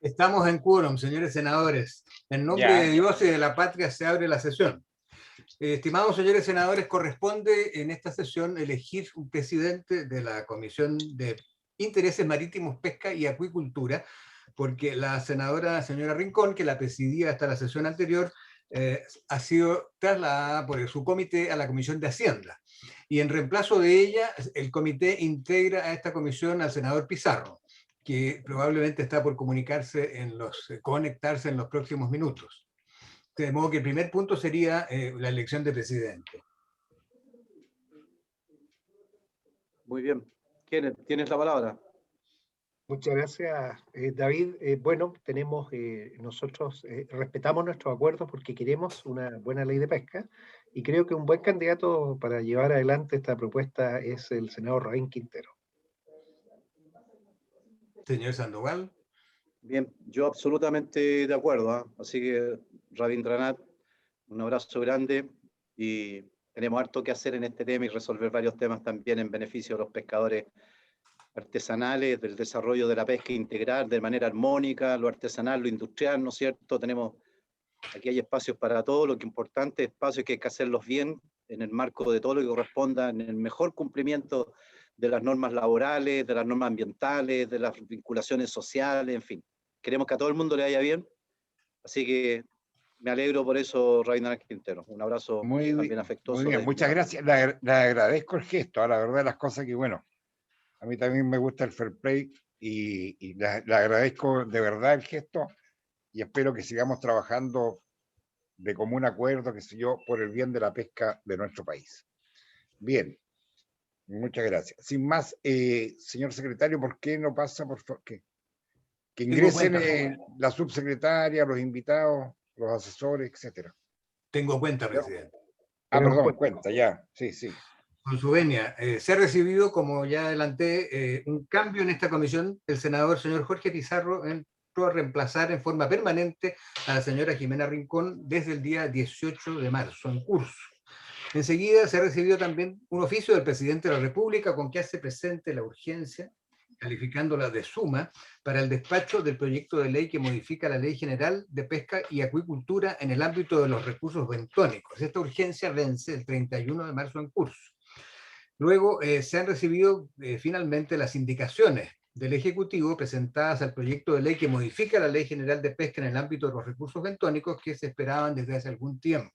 Estamos en quórum, señores senadores. En nombre Ya. de Dios y de la patria se abre la sesión. Estimados señores senadores, corresponde en esta sesión elegir un presidente de la Comisión de Intereses Marítimos, Pesca y Acuicultura, porque la senadora señora Rincón, que la presidía hasta la sesión anterior, ha sido trasladada por su comité a la Comisión de Hacienda. Y en reemplazo de ella, el comité integra a esta comisión al senador Pizarro, que probablemente está por conectarse en los próximos minutos. De modo que el primer punto sería la elección de presidente. Muy bien. ¿Tienes la palabra? Muchas gracias, David. Bueno, nosotros respetamos nuestros acuerdos porque queremos una buena ley de pesca y creo que un buen candidato para llevar adelante esta propuesta es el senador Rabín Quintero. Señor Sandoval. Bien, yo absolutamente de acuerdo, ¿eh? Así que, Rabindranath, un abrazo grande y tenemos harto que hacer en este tema y resolver varios temas también en beneficio de los pescadores artesanales, del desarrollo de la pesca integral de manera armónica, lo artesanal, lo industrial, ¿no es cierto? Aquí hay espacios para todo, lo que es importante, espacios que hay que hacerlos bien en el marco de todo lo que corresponda, en el mejor cumplimiento de las normas laborales, de las normas ambientales, de las vinculaciones sociales, en fin. Queremos que a todo el mundo le vaya bien, así que me alegro por eso, Rabindranath Quintero. Un abrazo también afectuoso. Muy bien, muchas gracias. Le agradezco el gesto, la verdad las cosas que, bueno, a mí también me gusta el fair play y le agradezco de verdad el gesto y espero que sigamos trabajando de común acuerdo, qué sé yo, por el bien de la pesca de nuestro país. Bien, muchas gracias. Sin más, señor secretario, ¿por qué no pasa, por favor, que ingresen la subsecretaria, los invitados, los asesores, etcétera? Tengo cuenta, presidente. Perdón, cuenta, ya, sí. Con su venia, se ha recibido, como ya adelanté, un cambio en esta comisión. El senador señor Jorge Pizarro entró a reemplazar en forma permanente a la señora Jimena Rincón desde el día 18 de marzo, en curso. Enseguida se ha recibido también un oficio del presidente de la República con que hace presente la urgencia, calificándola de suma, para el despacho del proyecto de ley que modifica la Ley General de Pesca y Acuicultura en el ámbito de los recursos bentónicos. Esta urgencia vence el 31 de marzo en curso. Luego se han recibido finalmente las indicaciones del Ejecutivo presentadas al proyecto de ley que modifica la Ley General de Pesca en el ámbito de los recursos bentónicos que se esperaban desde hace algún tiempo.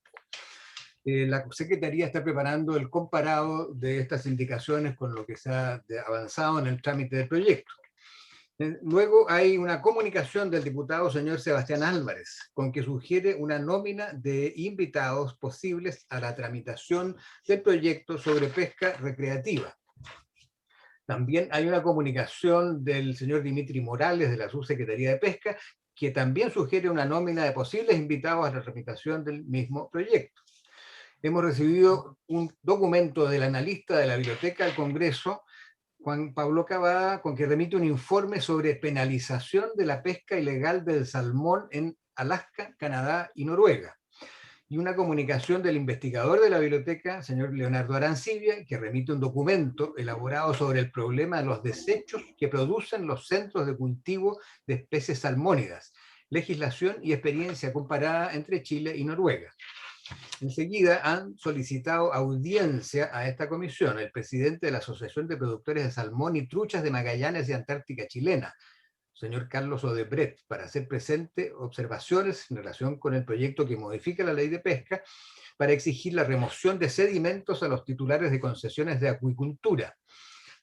La Secretaría está preparando el comparado de estas indicaciones con lo que se ha avanzado en el trámite del proyecto. Luego hay una comunicación del diputado señor Sebastián Álvarez, con que sugiere una nómina de invitados posibles a la tramitación del proyecto sobre pesca recreativa. También hay una comunicación del señor Dimitri Morales de la Subsecretaría de Pesca, que también sugiere una nómina de posibles invitados a la tramitación del mismo proyecto. Hemos recibido un documento del analista de la Biblioteca del Congreso, Juan Pablo Cavada, con que remite un informe sobre penalización de la pesca ilegal del salmón en Alaska, Canadá y Noruega. Y una comunicación del investigador de la biblioteca, señor Leonardo Arancibia, que remite un documento elaborado sobre el problema de los desechos que producen los centros de cultivo de especies salmónidas, legislación y experiencia comparada entre Chile y Noruega. Enseguida han solicitado audiencia a esta comisión el presidente de la Asociación de Productores de Salmón y Truchas de Magallanes y Antártica Chilena, señor Carlos Odebrecht, para hacer presente observaciones en relación con el proyecto que modifica la ley de pesca para exigir la remoción de sedimentos a los titulares de concesiones de acuicultura,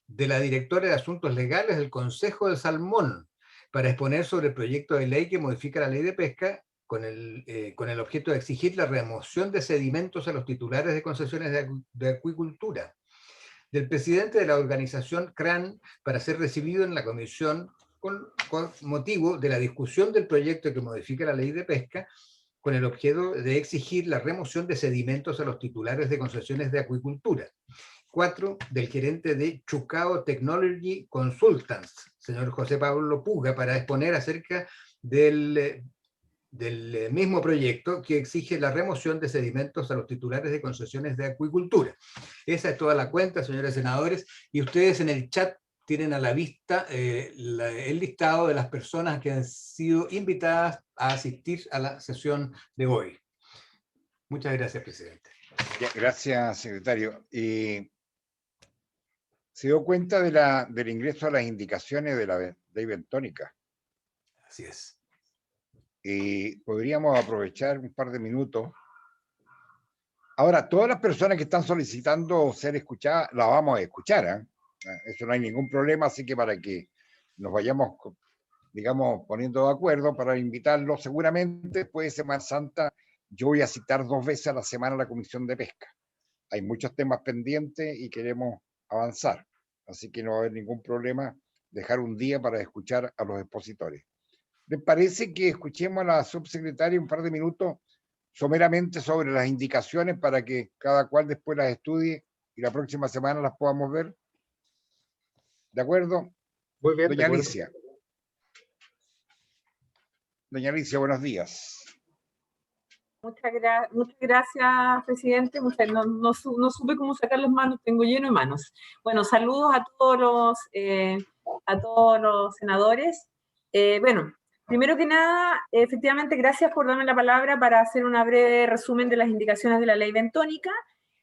de la directora de Asuntos Legales del Consejo del Salmón, para exponer sobre el proyecto de ley que modifica la ley de pesca con el objeto de exigir la remoción de sedimentos a los titulares de concesiones de acuicultura, del presidente de la organización CRAN para ser recibido en la comisión con motivo de la discusión del proyecto que modifica la ley de pesca con el objeto de exigir la remoción de sedimentos a los titulares de concesiones de acuicultura. 4, del gerente de Chucao Technology Consultants, señor José Pablo Puga, para exponer acerca del mismo proyecto que exige la remoción de sedimentos a los titulares de concesiones de acuicultura. Esa es toda la cuenta, señores senadores, y ustedes en el chat tienen a la vista el listado de las personas que han sido invitadas a asistir a la sesión de hoy. Muchas gracias, presidente. Gracias, secretario. ¿Se dio cuenta del ingreso a las indicaciones de la ley bentónica? Así es. Y podríamos aprovechar un par de minutos. Ahora, todas las personas que están solicitando ser escuchadas, las vamos a escuchar, ¿eh? Eso no hay ningún problema, así que para que nos vayamos, digamos, poniendo de acuerdo para invitarlos, seguramente después de Semana Santa yo voy a citar 2 veces a la semana a la Comisión de Pesca. Hay muchos temas pendientes y queremos avanzar, así que no va a haber ningún problema dejar un día para escuchar a los expositores. ¿Les parece que escuchemos a la subsecretaria un par de minutos someramente sobre las indicaciones para que cada cual después las estudie y la próxima semana las podamos ver? ¿De acuerdo? Muy bien, Doña Alicia. Doña Alicia, buenos días. Muchas gracias, presidente. No supe cómo sacar las manos, tengo lleno de manos. Bueno, saludos a todos los senadores. Bueno, primero que nada, efectivamente, gracias por darme la palabra para hacer una breve resumen de las indicaciones de la ley bentónica.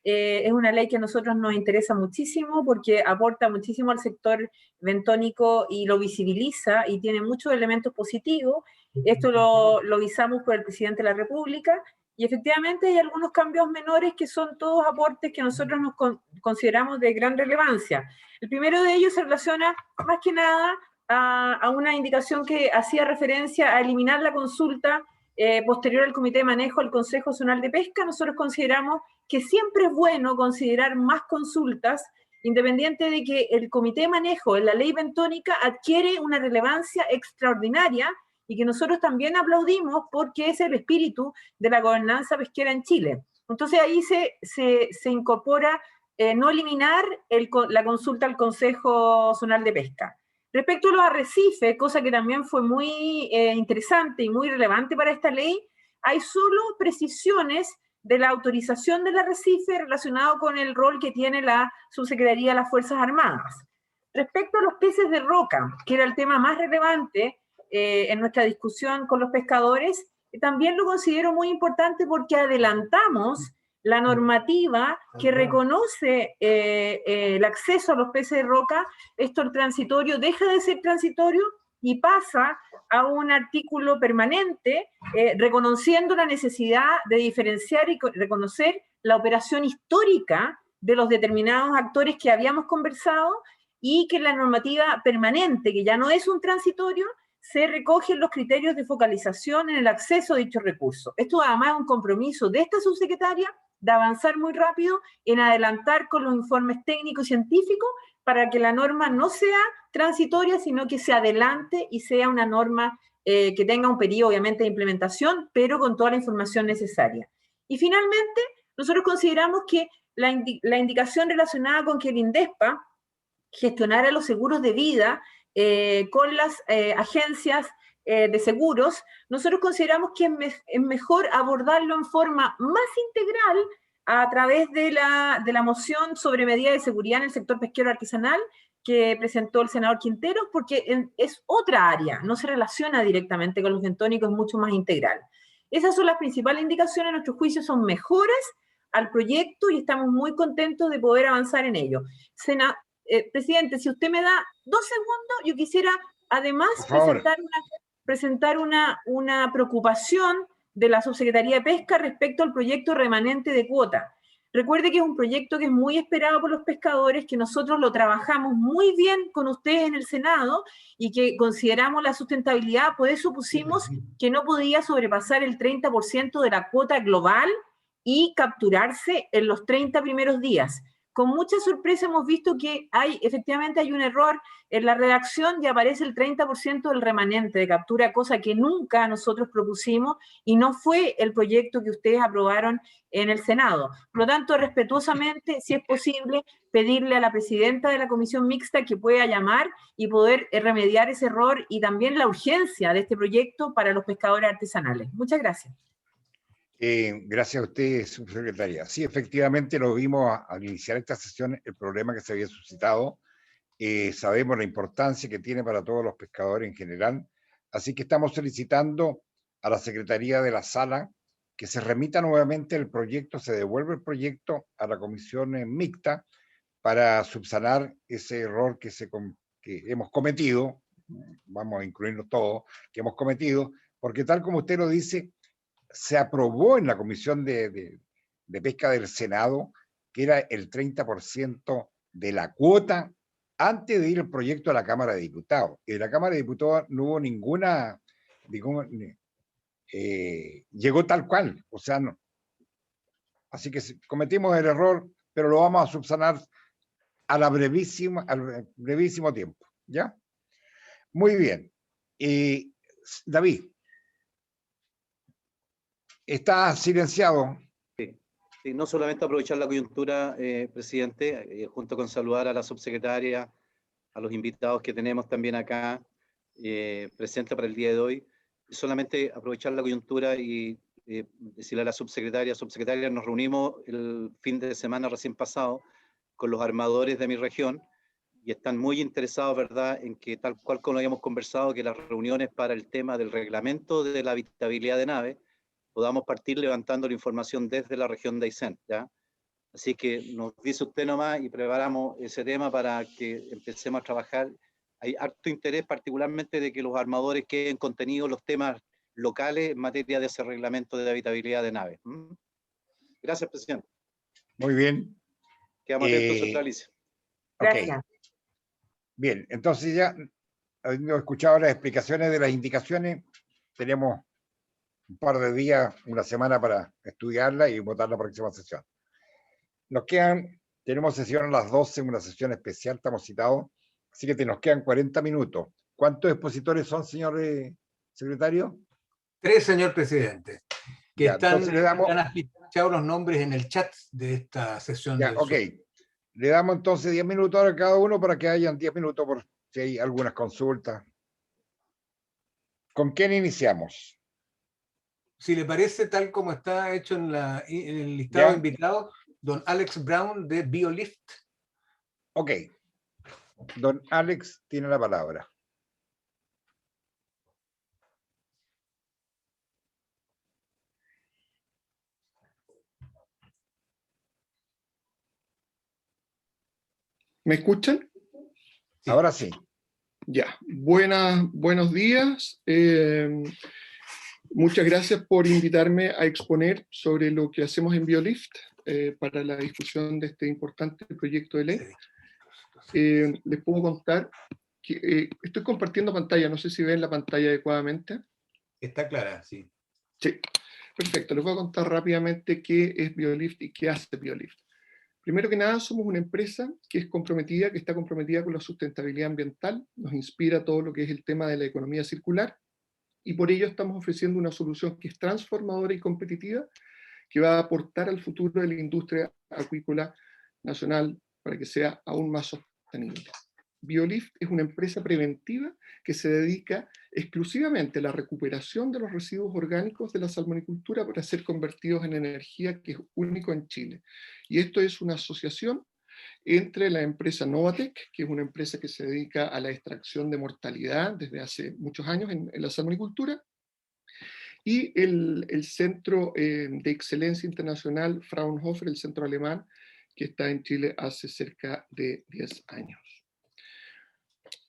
Es una ley que a nosotros nos interesa muchísimo porque aporta muchísimo al sector bentónico y lo visibiliza y tiene muchos elementos positivos. Esto lo visamos por el presidente de la República y efectivamente hay algunos cambios menores que son todos aportes que nosotros nos consideramos de gran relevancia. El primero de ellos se relaciona más que nada a una indicación que hacía referencia a eliminar la consulta posterior al Comité de Manejo del Consejo Nacional de Pesca. Nosotros consideramos que siempre es bueno considerar más consultas, independiente de que el Comité de Manejo en la ley bentónica adquiere una relevancia extraordinaria y que nosotros también aplaudimos porque es el espíritu de la gobernanza pesquera en Chile. Entonces ahí se incorpora no eliminar la consulta al Consejo Nacional de Pesca. Respecto a los arrecifes, cosa que también fue muy interesante y muy relevante para esta ley, hay solo precisiones de la autorización del arrecife relacionado con el rol que tiene la Subsecretaría de las Fuerzas Armadas. Respecto a los peces de roca, que era el tema más relevante en nuestra discusión con los pescadores, también lo considero muy importante porque adelantamos la normativa que reconoce el acceso a los peces de roca. Esto, el transitorio, deja de ser transitorio y pasa a un artículo permanente, reconociendo la necesidad de diferenciar y reconocer la operación histórica de los determinados actores que habíamos conversado y que la normativa permanente, que ya no es un transitorio, se recogen los criterios de focalización en el acceso a dichos recursos. Esto además es un compromiso de esta subsecretaria de avanzar muy rápido en adelantar con los informes técnicos y científicos para que la norma no sea transitoria, sino que se adelante y sea una norma que tenga un periodo, obviamente, de implementación, pero con toda la información necesaria. Y finalmente, nosotros consideramos que la indicación relacionada con que el INDESPA gestionara los seguros de vida con las agencias de seguros, nosotros consideramos que es mejor abordarlo en forma más integral a través de la moción sobre medidas de seguridad en el sector pesquero artesanal que presentó el senador Quinteros, porque es otra área, no se relaciona directamente con los bentónicos, es mucho más integral. Esas son las principales indicaciones, a nuestro juicio son mejores al proyecto y estamos muy contentos de poder avanzar en ello. Presidente, si usted me da 2 segundos, yo quisiera además presentar una preocupación de la Subsecretaría de Pesca respecto al proyecto remanente de cuota. Recuerde que es un proyecto que es muy esperado por los pescadores, que nosotros lo trabajamos muy bien con ustedes en el Senado y que consideramos la sustentabilidad, por eso pusimos que no podía sobrepasar el 30% de la cuota global y capturarse en los 30 primeros días. Con mucha sorpresa hemos visto que efectivamente hay un error en la redacción y aparece el 30% del remanente de captura, cosa que nunca nosotros propusimos y no fue el proyecto que ustedes aprobaron en el Senado. Por lo tanto, respetuosamente, si es posible, pedirle a la presidenta de la Comisión Mixta que pueda llamar y poder remediar ese error y también la urgencia de este proyecto para los pescadores artesanales. Muchas gracias. Gracias a usted, subsecretaria. Sí, efectivamente lo vimos al iniciar esta sesión, el problema que se había suscitado. sabemos la importancia que tiene para todos los pescadores en general, así que estamos solicitando a la Secretaría de la Sala que se remita nuevamente el proyecto, se devuelve el proyecto a la comisión mixta para subsanar ese error que hemos cometido, vamos a incluirnos todos, que hemos cometido, porque tal como usted lo dice, se aprobó en la Comisión de Pesca del Senado, que era el 30% de la cuota antes de ir el proyecto a la Cámara de Diputados. Y de la Cámara de Diputados no hubo ninguna, llegó tal cual, o sea, no. Así que cometimos el error, pero lo vamos a subsanar al brevísimo tiempo, ¿ya? Muy bien. David, está silenciado. Sí, no solamente aprovechar la coyuntura, presidente, junto con saludar a la subsecretaria, a los invitados que tenemos también acá presentes para el día de hoy, solamente aprovechar la coyuntura y decirle a la subsecretaria, nos reunimos el fin de semana recién pasado con los armadores de mi región y están muy interesados, ¿verdad?, en que tal cual como habíamos conversado, que las reuniones para el tema del reglamento de la habitabilidad de naves, podamos partir levantando la información desde la región de Aysén, ¿ya? Así que nos dice usted nomás y preparamos ese tema para que empecemos a trabajar. Hay harto interés, particularmente de que los armadores queden contenidos los temas locales en materia de ese reglamento de habitabilidad de naves. Gracias, presidente. Muy bien. Quedamos atentos, centralice. Gracias. Okay. Bien, entonces ya, habiendo escuchado las explicaciones de las indicaciones, tenemos un par de días, una semana para estudiarla y votar la próxima sesión. Tenemos sesión a las 12, una sesión especial, estamos citados, así que nos quedan 40 minutos. ¿Cuántos expositores son, señor secretario? 3, señor presidente, que Ya, están entonces los nombres en el chat de esta sesión. Ya, ok. Le damos entonces 10 minutos a cada uno para que hayan 10 minutos por si hay algunas consultas. ¿Con quién iniciamos? Si le parece, tal como está hecho en el listado de invitados, don Alex Brown de BioLift. Ok. Don Alex tiene la palabra. ¿Me escuchan? Sí. Ahora sí. Ya, buenos días. Muchas gracias por invitarme a exponer sobre lo que hacemos en BioLift para la discusión de este importante proyecto de ley. Les puedo contar que estoy compartiendo pantalla, no sé si ven la pantalla adecuadamente. Está clara, sí. Sí, perfecto. Les voy a contar rápidamente qué es BioLift y qué hace BioLift. Primero que nada, somos una empresa que está comprometida con la sustentabilidad ambiental, nos inspira todo lo que es el tema de la economía circular, y por ello estamos ofreciendo una solución que es transformadora y competitiva, que va a aportar al futuro de la industria acuícola nacional para que sea aún más sostenible. BioLift es una empresa preventiva que se dedica exclusivamente a la recuperación de los residuos orgánicos de la salmonicultura para ser convertidos en energía, que es único en Chile. Y esto es una asociación entre la empresa Novatec, que es una empresa que se dedica a la extracción de mortalidad desde hace muchos años en la salmonicultura, y el Centro de Excelencia Internacional Fraunhofer, el centro alemán, que está en Chile hace cerca de 10 años.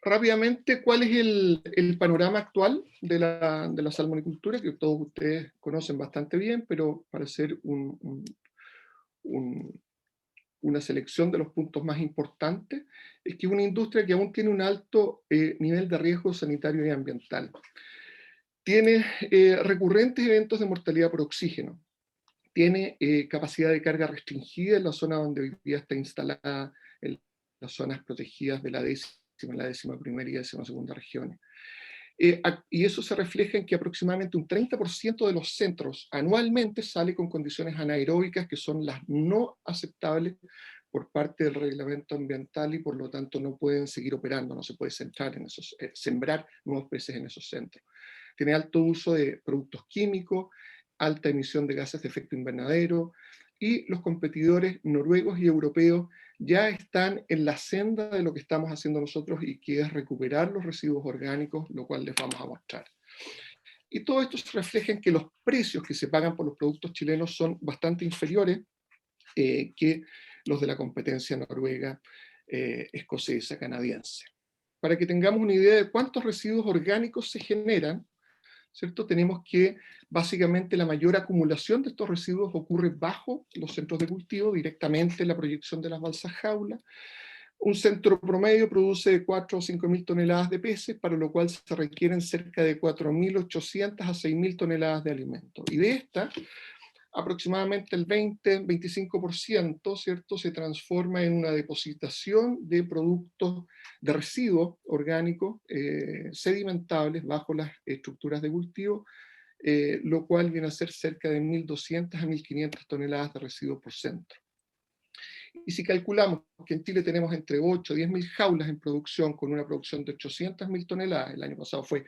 Rápidamente, ¿cuál es el panorama actual de la salmonicultura? Que todos ustedes conocen bastante bien, pero para hacer una selección de los puntos más importantes, es que es una industria que aún tiene un alto nivel de riesgo sanitario y ambiental. Tiene recurrentes eventos de mortalidad por oxígeno. Tiene capacidad de carga restringida en la zona donde hoy día está instalada, en las zonas protegidas de la 11ª y 12ª regiones. Y eso se refleja en que aproximadamente un 30% de los centros anualmente sale con condiciones anaeróbicas que son las no aceptables por parte del reglamento ambiental, y por lo tanto no pueden seguir operando, no se puede sembrar nuevos peces en esos centros. Tiene alto uso de productos químicos, alta emisión de gases de efecto invernadero, y los competidores noruegos y europeos ya están en la senda de lo que estamos haciendo nosotros y que es recuperar los residuos orgánicos, lo cual les vamos a mostrar. Y todo esto se refleja en que los precios que se pagan por los productos chilenos son bastante inferiores que los de la competencia noruega, escocesa, canadiense. Para que tengamos una idea de cuántos residuos orgánicos se generan, ¿cierto? Tenemos que básicamente la mayor acumulación de estos residuos ocurre bajo los centros de cultivo, directamente en la proyección de las balsas jaula. Un centro promedio produce de 4 o 5 mil toneladas de peces, para lo cual se requieren cerca de 4.800 a 6.000 toneladas de alimento. Y de esta, aproximadamente el 20-25%, ¿cierto?, se transforma en una depositación de productos de residuos orgánicos sedimentables bajo las estructuras de cultivo, lo cual viene a ser cerca de 1.200 a 1.500 toneladas de residuos por centro. Y si calculamos que en Chile tenemos entre 8 y 10.000 jaulas en producción, con una producción de 800.000 toneladas, el año pasado fue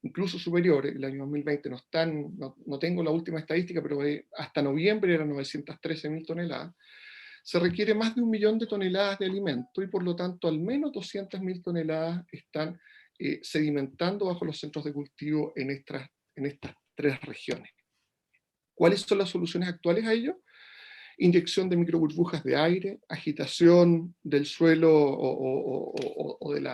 incluso superior, el año 2020 no tengo la última estadística, pero hasta noviembre eran 913.000 toneladas, se requiere más de 1 millón de toneladas de alimento y por lo tanto al menos 200.000 toneladas están sedimentando bajo los centros de cultivo en estas 3 regiones. ¿Cuáles son las soluciones actuales a ello? Inyección de microburbujas de aire, agitación del suelo o del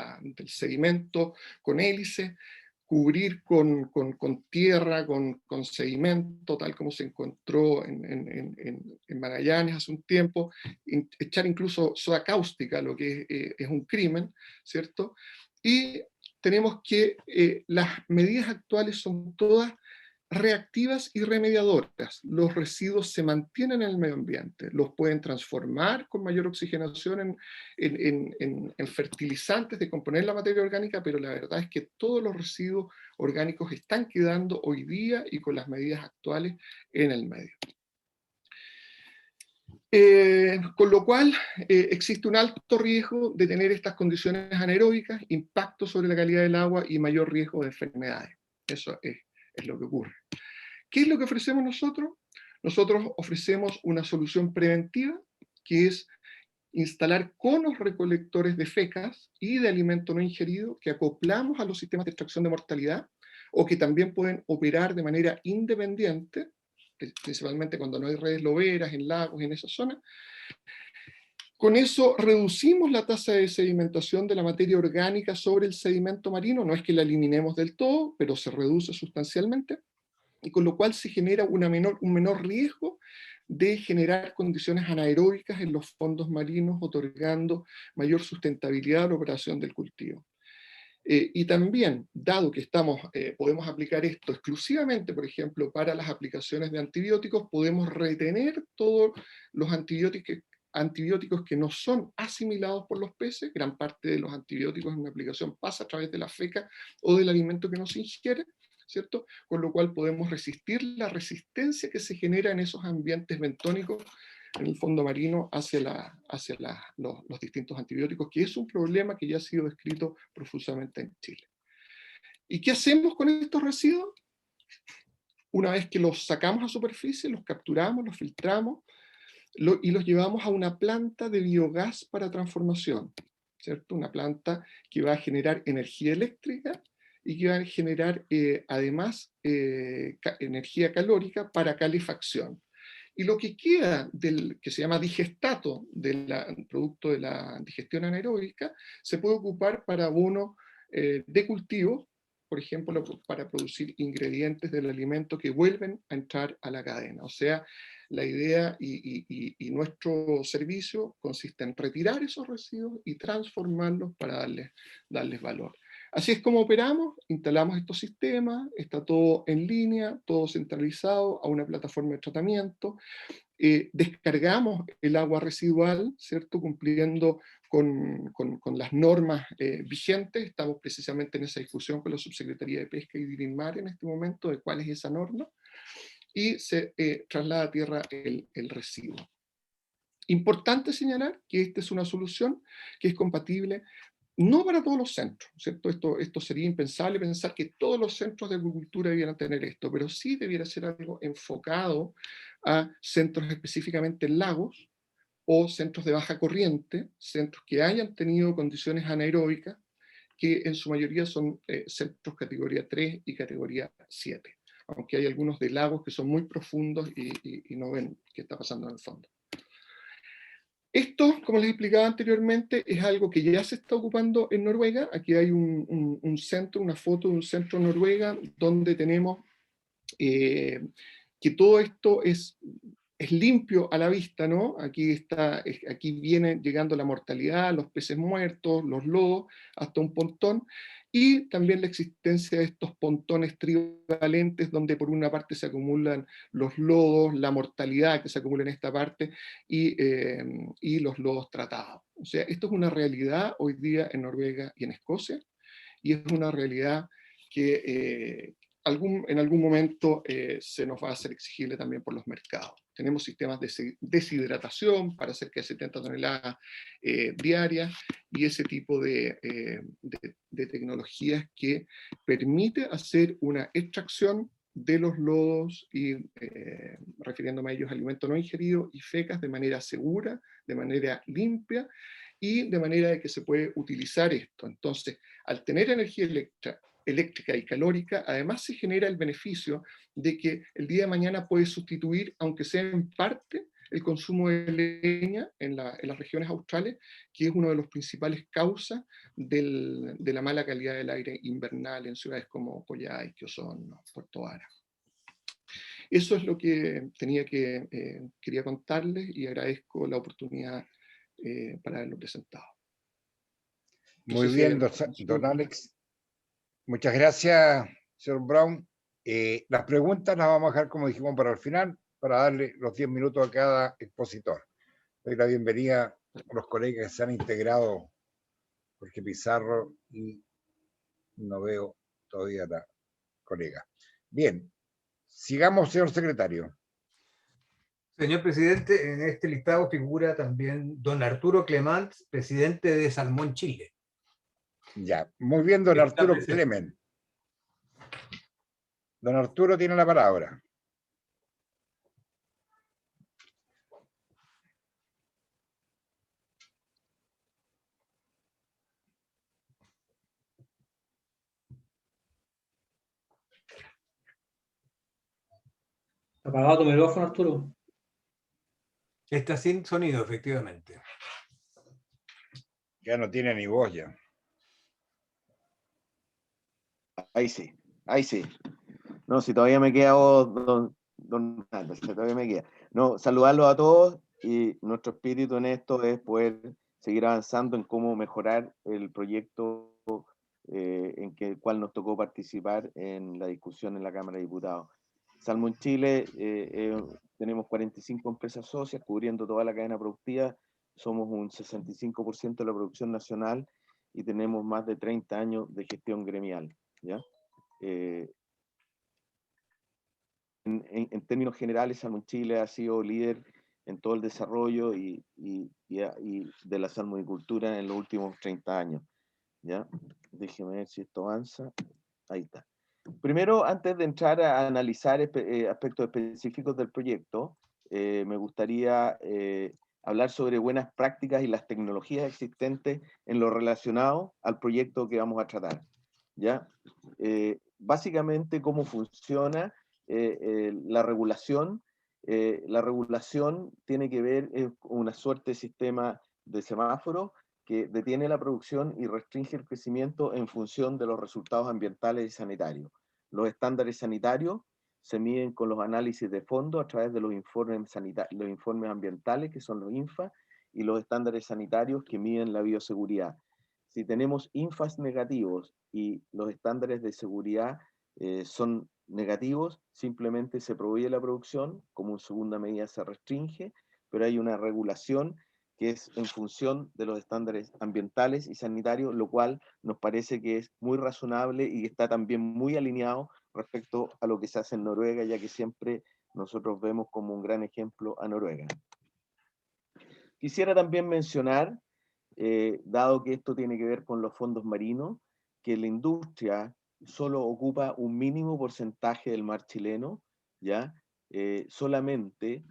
sedimento con hélice, cubrir con tierra, con sedimento, tal como se encontró en Magallanes hace un tiempo, echar incluso soda cáustica, lo que es un crimen, ¿cierto? Y tenemos que las medidas actuales son todas reactivas y remediadoras. Los residuos se mantienen en el medio ambiente, los pueden transformar con mayor oxigenación en fertilizantes, de componer la materia orgánica, pero la verdad es que todos los residuos orgánicos están quedando hoy día y con las medidas actuales en el medio. Con lo cual existe un alto riesgo de tener estas condiciones anaeróbicas, impacto sobre la calidad del agua y mayor riesgo de enfermedades. Eso es lo que ocurre. ¿Qué es lo que ofrecemos nosotros? Nosotros ofrecemos una solución preventiva, que es instalar conos recolectores de fecas y de alimento no ingerido que acoplamos a los sistemas de extracción de mortalidad, o que también pueden operar de manera independiente, principalmente cuando no hay redes loberas en lagos y en esa zona. Con eso reducimos la tasa de sedimentación de la materia orgánica sobre el sedimento marino, no es que la eliminemos del todo, pero se reduce sustancialmente, y con lo cual se genera un menor riesgo de generar condiciones anaeróbicas en los fondos marinos, otorgando mayor sustentabilidad a la operación del cultivo. Y también, dado que podemos aplicar esto exclusivamente, por ejemplo, para las aplicaciones de antibióticos, podemos retener todos los antibióticos que no son asimilados por los peces. Gran parte de los antibióticos en una aplicación pasa a través de la feca o del alimento que nos ingiere, ¿cierto? Con lo cual podemos resistir la resistencia que se genera en esos ambientes bentónicos en el fondo marino hacia los distintos antibióticos, que es un problema que ya ha sido descrito profusamente en Chile. ¿Y qué hacemos con estos residuos? Una vez que los sacamos a superficie, los capturamos, los filtramos y los llevamos a una planta de biogás para transformación, ¿cierto? Una planta que va a generar energía eléctrica y que va a generar además energía calórica para calefacción. Y lo que queda que se llama digestato del producto de la digestión anaeróbica se puede ocupar para abono de cultivo, por ejemplo, para producir ingredientes del alimento que vuelven a entrar a la cadena. O sea, la idea y nuestro servicio consiste en retirar esos residuos y transformarlos para darles valor. Así es como operamos, instalamos estos sistemas, está todo en línea, todo centralizado a una plataforma de tratamiento, descargamos el agua residual, ¿cierto? Cumpliendo con las normas vigentes. Estamos precisamente en esa discusión con la Subsecretaría de Pesca y Dirimar en este momento de cuál es esa norma, y se traslada a tierra el residuo. Importante señalar que esta es una solución que es compatible no para todos los centros, ¿cierto? Esto sería impensable pensar que todos los centros de acuicultura debieran tener esto, pero sí debiera ser algo enfocado a centros específicamente en lagos, o centros de baja corriente, centros que hayan tenido condiciones anaeróbicas, que en su mayoría son centros categoría 3 y categoría 7, aunque hay algunos de lagos que son muy profundos y no ven qué está pasando en el fondo. Esto, como les explicaba anteriormente, es algo que ya se está ocupando en Noruega. Aquí hay un centro, una foto de un centro en Noruega, donde tenemos que todo esto es limpio a la vista, ¿no? Aquí viene llegando la mortalidad, los peces muertos, los lodos, hasta un pontón, y también la existencia de estos pontones trivalentes, donde por una parte se acumulan los lodos, la mortalidad que se acumula en esta parte, y los lodos tratados. O sea, esto es una realidad hoy día en Noruega y en Escocia, y es una realidad que en algún momento se nos va a hacer exigible también por los mercados. Tenemos sistemas de deshidratación para cerca de 70 toneladas diarias, y ese tipo de tecnologías que permite hacer una extracción de los lodos y, refiriéndome a ellos, alimentos no ingeridos y fecas de manera segura, de manera limpia, y de manera de que se puede utilizar esto. Entonces, al tener energía eléctrica y calórica, además se genera el beneficio de que el día de mañana puede sustituir, aunque sea en parte, el consumo de leña en las regiones australes, que es una de las principales causas de la mala calidad del aire invernal en ciudades como Coyhaique, Osorno, Puerto Vara. Eso es lo que quería contarles, y agradezco la oportunidad para haberlo presentado. Muy bien, don Alex. Muchas gracias, señor Brown. Las preguntas las vamos a dejar, como dijimos, para el final, para darle los 10 minutos a cada expositor. Doy la bienvenida a los colegas que se han integrado, Jorge Pizarro, y no veo todavía a la colega. Bien, sigamos, señor secretario. Señor presidente, en este listado figura también don Arturo Clement, presidente de Salmón Chile. Ya, muy bien, don Arturo Clement. Don Arturo tiene la palabra. Apagado tu micrófono, Arturo. Está sin sonido, efectivamente. Ya no tiene ni voz ya. Ahí sí, ahí sí. No, si todavía me queda voz, don Nando, si todavía me queda. No, saludarlos a todos, y nuestro espíritu en esto es poder seguir avanzando en cómo mejorar el proyecto en el cual nos tocó participar en la discusión en la Cámara de Diputados. Salmón Chile, tenemos 45 empresas socias cubriendo toda la cadena productiva, somos un 65% de la producción nacional y tenemos más de 30 años de gestión gremial, ¿ya? En términos generales, Salmón Chile ha sido líder en todo el desarrollo y de la salmonicultura en los últimos 30 años, ¿ya? Déjeme ver si esto avanza. Ahí está. Primero, antes de entrar a analizar aspectos específicos del proyecto, me gustaría hablar sobre buenas prácticas y las tecnologías existentes en lo relacionado al proyecto que vamos a tratar, ¿ya? Básicamente, cómo funciona la regulación. La regulación tiene que ver con una suerte de sistema de semáforo que detiene la producción y restringe el crecimiento en función de los resultados ambientales y sanitarios. Los estándares sanitarios se miden con los análisis de fondo a través de los informes ambientales, que son los INFA, y los estándares sanitarios que miden la bioseguridad. Si tenemos INFAs negativos y los estándares de seguridad son negativos, simplemente se prohíbe la producción, como en segunda medida se restringe, pero hay una regulación que es en función de los estándares ambientales y sanitarios, lo cual nos parece que es muy razonable y está también muy alineado respecto a lo que se hace en Noruega, ya que siempre nosotros vemos como un gran ejemplo a Noruega. Quisiera también mencionar, dado que esto tiene que ver con los fondos marinos, que la industria solo ocupa un mínimo porcentaje del mar chileno, ¿ya? Solamente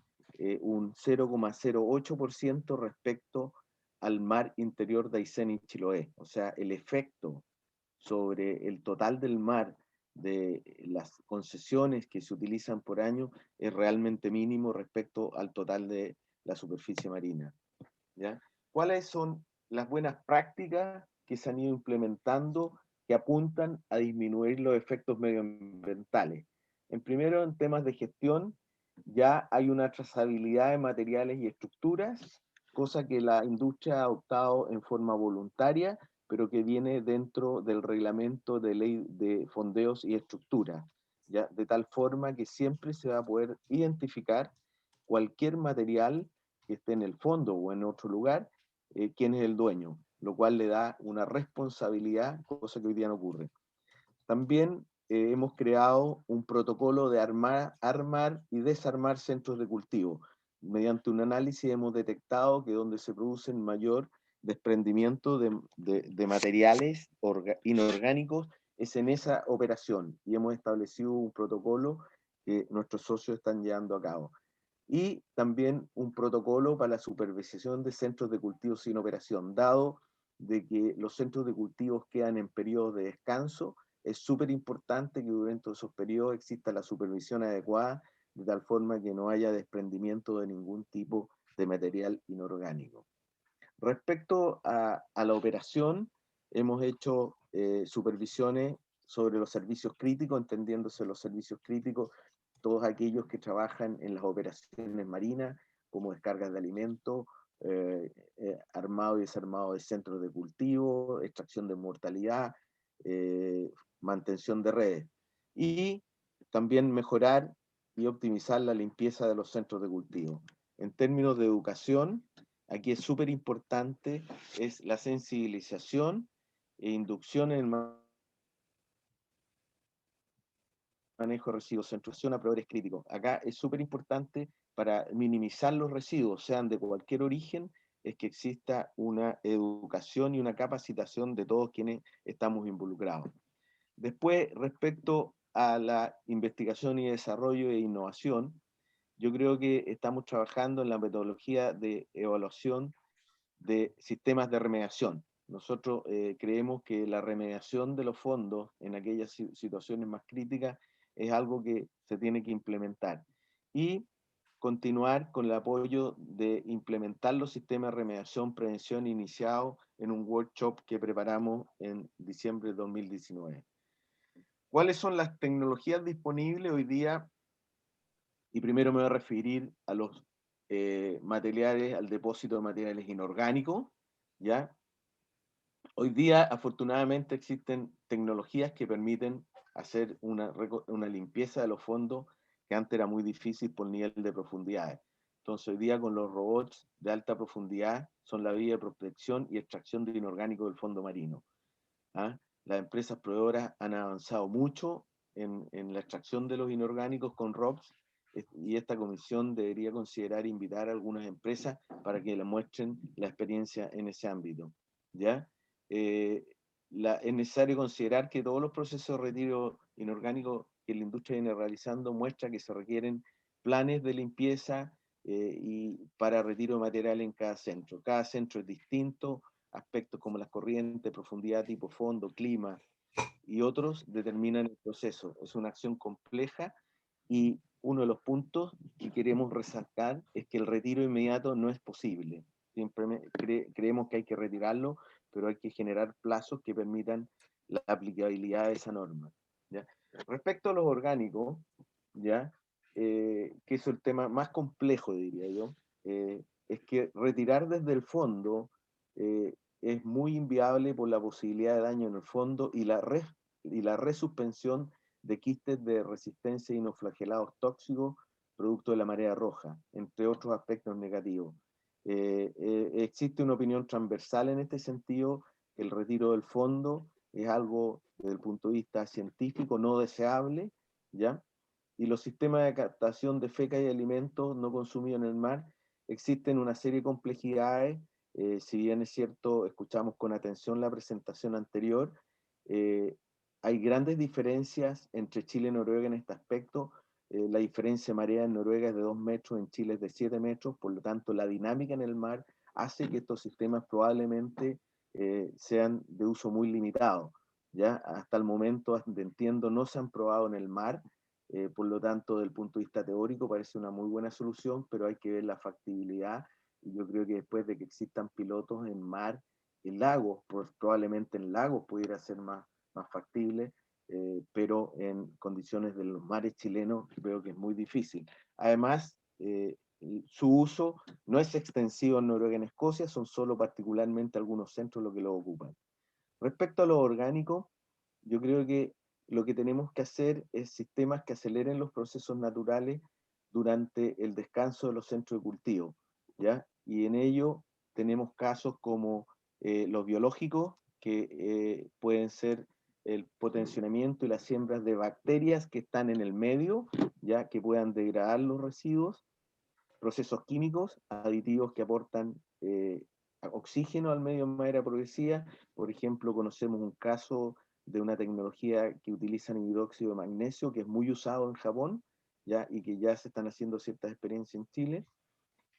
un 0,08% respecto al mar interior de Aysén y Chiloé. O sea, el efecto sobre el total del mar de las concesiones que se utilizan por año es realmente mínimo respecto al total de la superficie marina, ¿ya? ¿Cuáles son las buenas prácticas que se han ido implementando que apuntan a disminuir los efectos medioambientales? Primero, en temas de gestión, ya hay una trazabilidad de materiales y estructuras, cosa que la industria ha adoptado en forma voluntaria, pero que viene dentro del reglamento de ley de fondeos y estructuras, ¿ya? De tal forma que siempre se va a poder identificar cualquier material que esté en el fondo o en otro lugar, quién es el dueño, lo cual le da una responsabilidad, cosa que hoy día no ocurre. También hemos creado un protocolo de armar y desarmar centros de cultivo. Mediante un análisis hemos detectado que donde se producen mayor desprendimiento de materiales inorgánicos es en esa operación, y hemos establecido un protocolo que nuestros socios están llevando a cabo. Y también un protocolo para la supervisión de centros de cultivo sin operación, dado de que los centros de cultivos quedan en periodos de descanso. Es súper importante que durante esos periodos exista la supervisión adecuada, de tal forma que no haya desprendimiento de ningún tipo de material inorgánico. Respecto a la operación, hemos hecho supervisiones sobre los servicios críticos, entendiéndose los servicios críticos todos aquellos que trabajan en las operaciones marinas, como descargas de alimentos, armado y desarmado de centros de cultivo, extracción de mortalidad, mantención de redes. Y también mejorar y optimizar la limpieza de los centros de cultivo. En términos de educación, aquí es súper importante es la sensibilización e inducción en el manejo de residuos, centración a proveedores críticos. Acá es súper importante para minimizar los residuos, sean de cualquier origen, es que exista una educación y una capacitación de todos quienes estamos involucrados. Después, respecto a la investigación y desarrollo e innovación, yo creo que estamos trabajando en la metodología de evaluación de sistemas de remediación. Nosotros creemos que la remediación de los fondos en aquellas situaciones más críticas es algo que se tiene que implementar. Y continuar con el apoyo de implementar los sistemas de remediación, prevención iniciado en un workshop que preparamos en diciembre de 2019. ¿Cuáles son las tecnologías disponibles hoy día? Y primero me voy a referir a los materiales, al depósito de materiales inorgánicos, ¿ya? Hoy día, afortunadamente, existen tecnologías que permiten hacer una limpieza de los fondos que antes era muy difícil por nivel de profundidades. Entonces, hoy día con los robots de alta profundidad son la vía de protección y extracción de inorgánicos del fondo marino. ¿Ah? Las empresas proveedoras han avanzado mucho en la extracción de los inorgánicos con ROVs, y esta comisión debería considerar invitar a algunas empresas para que le muestren la experiencia en ese ámbito, ¿ya? Es necesario considerar que todos los procesos de retiro inorgánico que la industria viene realizando muestra que se requieren planes de limpieza y para retiro de material en cada centro. Cada centro es distinto, aspectos como las corrientes, profundidad, tipo fondo, clima y otros determinan el proceso. Es una acción compleja y uno de los puntos que queremos resaltar es que el retiro inmediato no es posible. Siempre creemos que hay que retirarlo, pero hay que generar plazos que permitan la aplicabilidad de esa norma, ¿ya? Respecto a los orgánicos, ¿ya? Que es el tema más complejo, diría yo, es que retirar desde el fondo es muy inviable por la posibilidad de daño en el fondo y la resuspensión de quistes de resistencia inoflagelados tóxicos producto de la marea roja, entre otros aspectos negativos. Existe una opinión transversal en este sentido, que el retiro del fondo es algo desde el punto de vista científico no deseable, ¿ya? Y los sistemas de captación de feca y alimentos no consumidos en el mar existen una serie de complejidades. Si bien es cierto, escuchamos con atención la presentación anterior, hay grandes diferencias entre Chile y Noruega en este aspecto. la diferencia de marea en Noruega es de 2 metros, en Chile es de 7 metros, por lo tanto la dinámica en el mar hace que estos sistemas probablemente sean de uso muy limitado. ¿Ya? Hasta el momento, entiendo, no se han probado en el mar, por lo tanto, desde el punto de vista teórico parece una muy buena solución, pero hay que ver la factibilidad, y yo creo que después de que existan pilotos en mar, en lagos, pues probablemente en lagos pudiera ser más factible, pero en condiciones de los mares chilenos veo que es muy difícil. Además, su uso no es extensivo en Noruega y en Escocia, son solo particularmente algunos centros los que lo ocupan. Respecto a lo orgánico, yo creo que lo que tenemos que hacer es sistemas que aceleren los procesos naturales durante el descanso de los centros de cultivo, ¿ya? Y en ello tenemos casos como los biológicos, que pueden ser el potenciamiento y las siembras de bacterias que están en el medio, ya que puedan degradar los residuos, procesos químicos, aditivos que aportan oxígeno al medio de manera progresiva. Por ejemplo, conocemos un caso de una tecnología que utiliza hidróxido de magnesio, que es muy usado en Japón, ¿ya? Y que ya se están haciendo ciertas experiencias en Chile.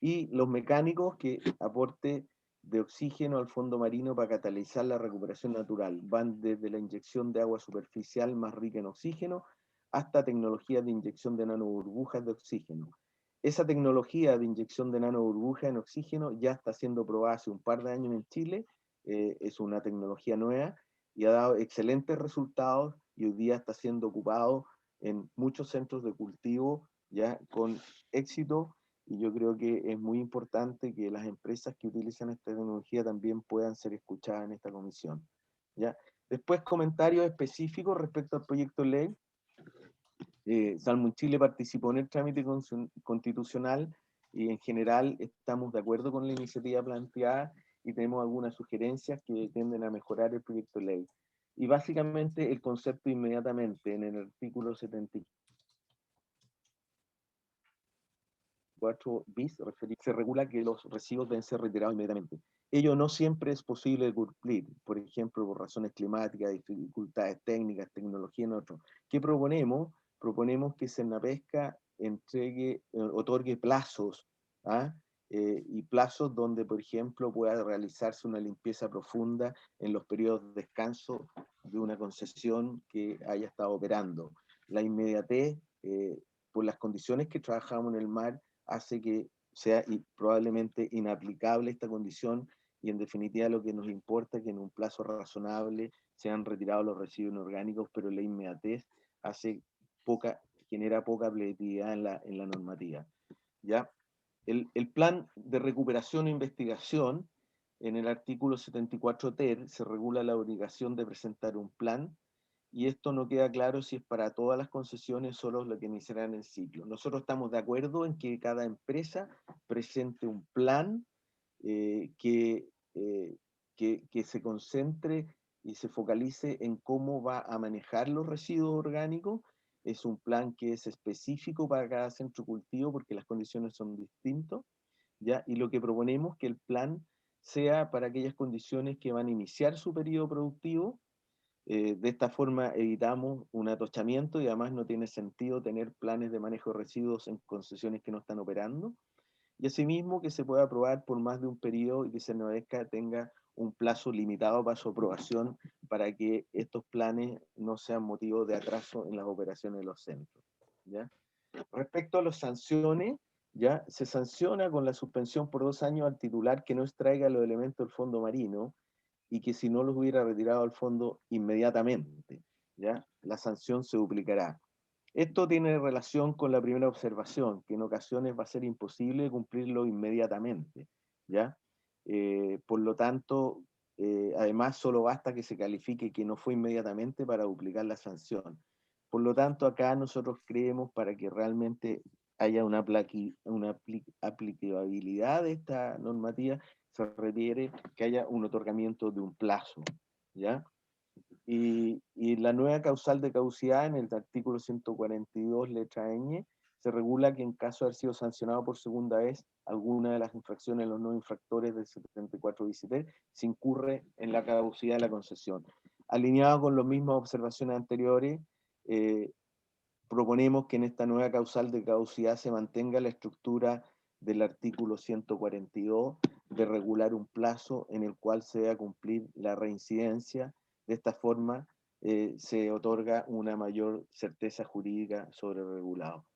Y los mecánicos, que aporte de oxígeno al fondo marino para catalizar la recuperación natural. Van desde la inyección de agua superficial más rica en oxígeno hasta tecnologías de inyección de nanoburbujas de oxígeno. Esa tecnología de inyección de nanoburbujas en oxígeno ya está siendo probada hace un par de años en Chile, es una tecnología nueva y ha dado excelentes resultados, y hoy día está siendo ocupado en muchos centros de cultivo ya con éxito. Y yo creo que es muy importante que las empresas que utilizan esta tecnología también puedan ser escuchadas en esta comisión, ¿ya? Después, comentarios específicos respecto al proyecto de ley. Salmon Chile participó en el trámite constitucional y en general estamos de acuerdo con la iniciativa planteada y tenemos algunas sugerencias que tienden a mejorar el proyecto de ley. Y básicamente el concepto inmediatamente en el artículo 74 bis se regula que los residuos deben ser retirados inmediatamente. Ello no siempre es posible de cumplir, por ejemplo, por razones climáticas, dificultades técnicas, tecnología en otro. ¿Qué proponemos? Proponemos que Senapesca otorgue plazos, ¿ah? Y plazos donde, por ejemplo, pueda realizarse una limpieza profunda en los periodos de descanso de una concesión que haya estado operando. La inmediatez, por las condiciones que trabajamos en el mar, hace que sea probablemente inaplicable esta condición, y en definitiva lo que nos importa es que en un plazo razonable sean retirados los residuos inorgánicos, pero la inmediatez genera poca aplicabilidad en la normativa, ¿ya? El plan de recuperación e investigación, en el artículo 74 ter, se regula la obligación de presentar un plan, y esto no queda claro si es para todas las concesiones o solo las que iniciarán el ciclo. Nosotros estamos de acuerdo en que cada empresa presente un plan que se concentre y se focalice en cómo va a manejar los residuos orgánicos. Es un plan que es específico para cada centro cultivo porque las condiciones son distintas, ¿ya? Y lo que proponemos es que el plan sea para aquellas condiciones que van a iniciar su periodo productivo. De esta forma evitamos un atochamiento, y además no tiene sentido tener planes de manejo de residuos en concesiones que no están operando. Y asimismo que se pueda aprobar por más de un periodo y que Senapesca tenga un plazo limitado para su aprobación, para que estos planes no sean motivo de atraso en las operaciones de los centros, ¿ya? Respecto a las sanciones, ya se sanciona con la suspensión por 2 años al titular que no extraiga los elementos del fondo marino, y que si no los hubiera retirado al fondo inmediatamente, ¿ya? La sanción se duplicará. Esto tiene relación con la primera observación, que en ocasiones va a ser imposible cumplirlo inmediatamente, ¿ya? Por lo tanto, además solo basta que se califique que no fue inmediatamente para duplicar la sanción. Por lo tanto, acá nosotros creemos, para que realmente haya una aplicabilidad de esta normativa, se requiere que haya un otorgamiento de un plazo, ¿ya? Y la nueva causal de caducidad en el artículo 142, letra ñ, se regula que en caso de haber sido sancionado por segunda vez alguna de las infracciones de los no infractores del 74 bis-ter, se incurre en la caducidad de la concesión. Alineado con las mismas observaciones anteriores, proponemos que en esta nueva causal de caducidad se mantenga la estructura del artículo 142 de regular un plazo en el cual se debe cumplir la reincidencia. De esta forma se otorga una mayor certeza jurídica sobre el regulado.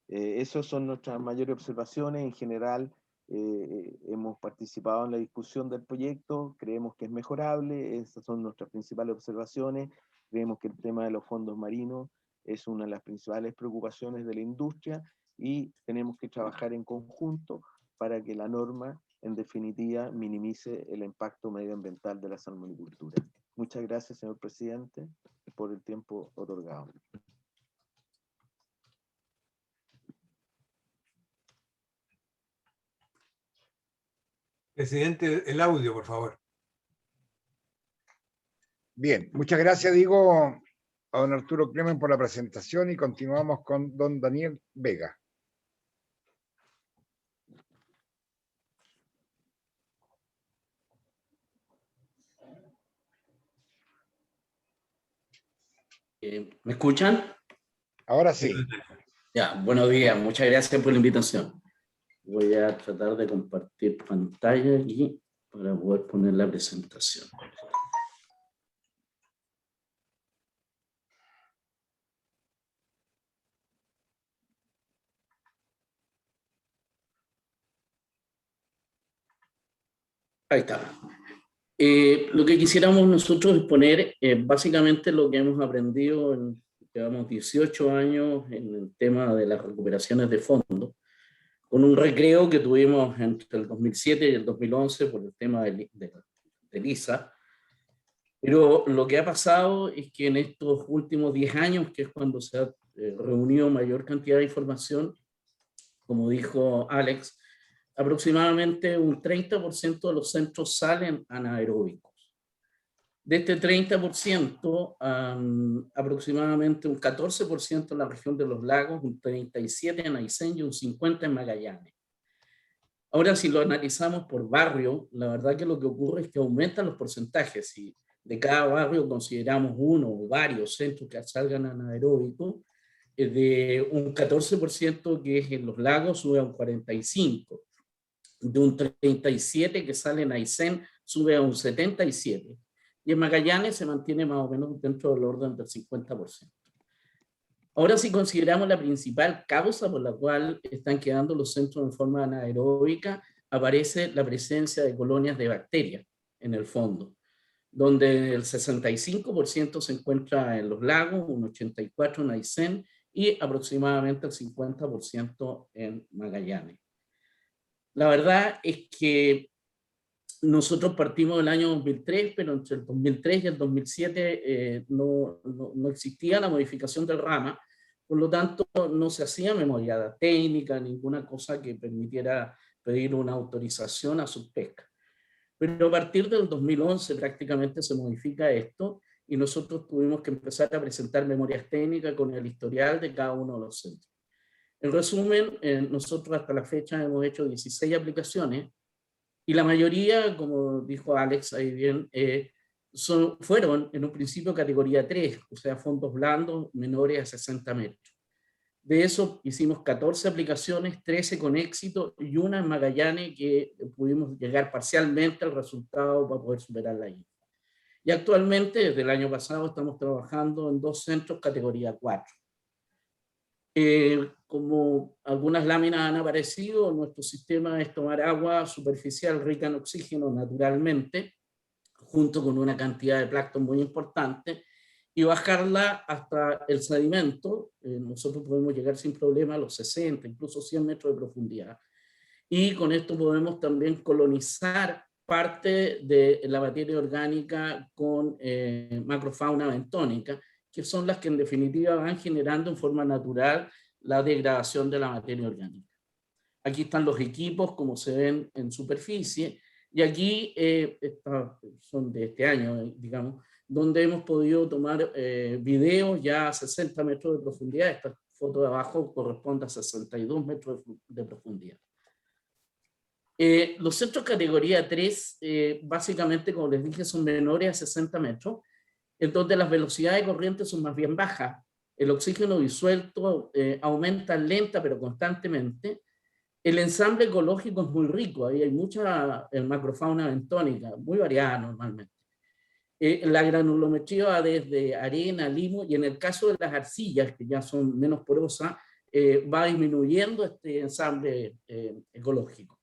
Esas son nuestras mayores observaciones. En general, hemos participado en la discusión del proyecto, creemos que es mejorable, esas son nuestras principales observaciones. Creemos que el tema de los fondos marinos es una de las principales preocupaciones de la industria y tenemos que trabajar en conjunto para que la norma, en definitiva, minimice el impacto medioambiental de la salmonicultura. Muchas gracias, señor presidente, por el tiempo otorgado. Presidente, el audio, por favor. Bien, muchas gracias, digo, a don Arturo Clemen por la presentación y continuamos con don Daniel Vega. ¿Me escuchan? Ahora sí. Ya, buenos días, muchas gracias por la invitación. Voy a tratar de compartir pantalla aquí para poder poner la presentación. Ahí está. Lo que quisiéramos nosotros es poner básicamente lo que hemos aprendido en, llevamos 18 años en el tema de las recuperaciones de fondos, con un recreo que tuvimos entre el 2007 y el 2011 por el tema del ISA. Pero lo que ha pasado es que en estos últimos 10 años, que es cuando se ha reunido mayor cantidad de información, como dijo Alex, aproximadamente un 30% de los centros salen anaeróbicos. De este 30%, aproximadamente un 14% en la región de los lagos, un 37% en Aysén y un 50% en Magallanes. Ahora, si lo analizamos por barrio, la verdad que lo que ocurre es que aumentan los porcentajes. Si de cada barrio consideramos uno o varios centros que salgan anaeróbicos, de un 14% que es en los lagos sube a un 45%. De un 37% que sale en Aysén sube a un 77%. Y en Magallanes se mantiene más o menos dentro del orden del 50%. Ahora, si consideramos la principal causa por la cual están quedando los centros en forma anaeróbica, aparece la presencia de colonias de bacterias en el fondo, donde el 65% se encuentra en los lagos, un 84% en Aysén y aproximadamente el 50% en Magallanes. La verdad es que nosotros partimos del año 2003, pero entre el 2003 y el 2007 no existía la modificación del RAMA, por lo tanto no se hacía memoria técnica, ninguna cosa que permitiera pedir una autorización a su pesca. Pero a partir del 2011 prácticamente se modifica esto y nosotros tuvimos que empezar a presentar memorias técnicas con el historial de cada uno de los centros. En resumen, nosotros hasta la fecha hemos hecho 16 aplicaciones y la mayoría, como dijo Alex ahí bien, fueron en un principio categoría 3, o sea, fondos blandos menores a 60 metros. De eso hicimos 14 aplicaciones, 13 con éxito y una en Magallanes que pudimos llegar parcialmente al resultado para poder superarla ahí. Y actualmente, desde el año pasado, estamos trabajando en 2 centros categoría 4. Como algunas láminas han aparecido, nuestro sistema es tomar agua superficial rica en oxígeno naturalmente, junto con una cantidad de plancton muy importante, y bajarla hasta el sedimento. Nosotros podemos llegar sin problema a los 60, incluso 100 metros de profundidad. Y con esto podemos también colonizar parte de la materia orgánica con macrofauna bentónica, que son las que en definitiva van generando en forma natural la degradación de la materia orgánica. Aquí están los equipos como se ven en superficie, y aquí son de este año, digamos, donde hemos podido tomar videos ya a 60 metros de profundidad. Esta foto de abajo corresponde a 62 metros de profundidad. Los centros categoría 3, básicamente, como les dije, son menores a 60 metros, en donde las velocidades de corriente son más bien bajas, el oxígeno disuelto aumenta lenta pero constantemente. El ensamble ecológico es muy rico, ahí hay mucha macrofauna bentónica, muy variada normalmente. La granulometría va desde arena, limo, y en el caso de las arcillas, que ya son menos porosas, va disminuyendo este ensamble ecológico.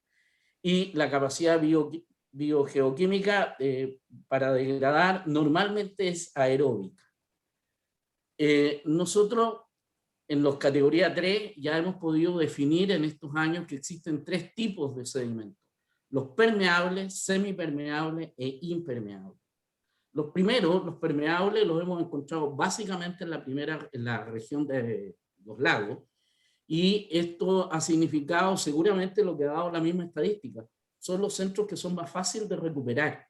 Y la capacidad biogeoquímica para degradar normalmente es aeróbica. Nosotros en los categoría 3 ya hemos podido definir en estos años que existen 3 tipos de sedimentos: los permeables, semipermeables e impermeables. Los primeros, los permeables, los hemos encontrado básicamente en la región de los lagos, y esto ha significado seguramente lo que ha dado la misma estadística. Son los centros que son más fáciles de recuperar.